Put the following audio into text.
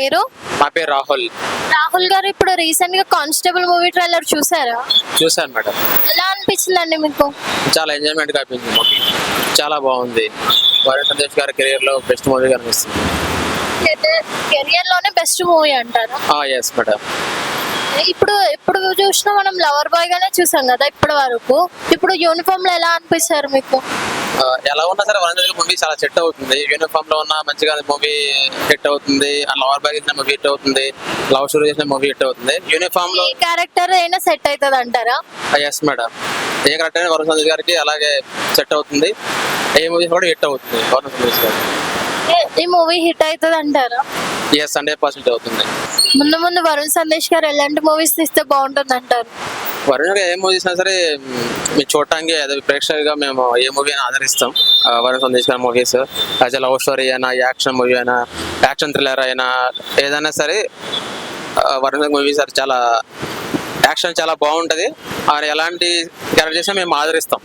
పేరు? మా పేరు రాహుల్. రాహుల్ గారు ఇప్పుడు రీసెంట్ గా కానిస్టేబుల్ మూవీ ట్రైలర్ చూసారా? చూశాను మేడం. ఎలా అనిపించిందండి మీకు? చాలా ఎంజాయ్మెంట్ గా అనిపించింది మూవీ. చాలా బాగుంది. వరుణ్ సందేశ్ గారి కెరీర్ లో బెస్ట్ మూవీ అనిపిస్తుంది. కెరియర్ లోనే బెస్ట్ మూవీ అంటారా? Yes madam. ఇప్పుడు ఎప్పుడు చూసినా మనం లవర్ బాయ్ గానే చూసాం కదా ఇప్పటి వరకు. ఇప్పుడు యూనిఫామ్ లో ఎలా అనిపిస్తారు మీకు? ఎలా ఉన్నా సరే వరుణ్ సందేశ్ మూవీ చాలా సెట్ అవుతుంది. యూనిఫామ్ లో ఉన్న మంచిగా మూవీ హిట్ అవుతుంది. లవర్ బాయ్ చేసిన మూవీ హిట్ అవుతుంది. లవ్ స్టోరీ చేసిన మూవీ హిట్ అవుతుంది. యూనిఫామ్ లో ఏ క్యారెక్టర్ అయినా సెట్ అవుతుంది అంటారా? Yes madam. ఏ కరెక్ట్ అయినా వరుణ్ సందేశ్ గారికి అలాగే సెట్ అవుతుంది. ఏ మూవీ కూడా హిట్ అవుతుంది వరుణ్ సందేశ్ గారు. ఈ మూవీ హిట్ అవుతుంది అంటారా? ఎస్ 100% అవుతుంది. ముందు ముందు వరుణ్ సందేశ్ గారు ఎలాంటి మూవీస్ తీస్తే బాగుంటుంది అంటారు? వరుణ్ గారు ఏ మూవీ చేసినా సరే మీరు చూడటానికి అదే ప్రేక్షకులుగా మేము ఏ మూవీ అయినా ఆదరిస్తాం. వరుణ్ సందేశ్ గారి movies as a love story అయినా, యాక్షన్ మూవీ అయినా, యాక్షన్ థ్రిల్లర్ అయినా, ఏదైనా సరే వరుణ్ గారి మూవీస్ చాలా యాక్షన్ చాలా బాగుంటుంది. ఆయన ఎలాంటి క్యారెక్టర్ చేసినా మేము ఆదరిస్తాం.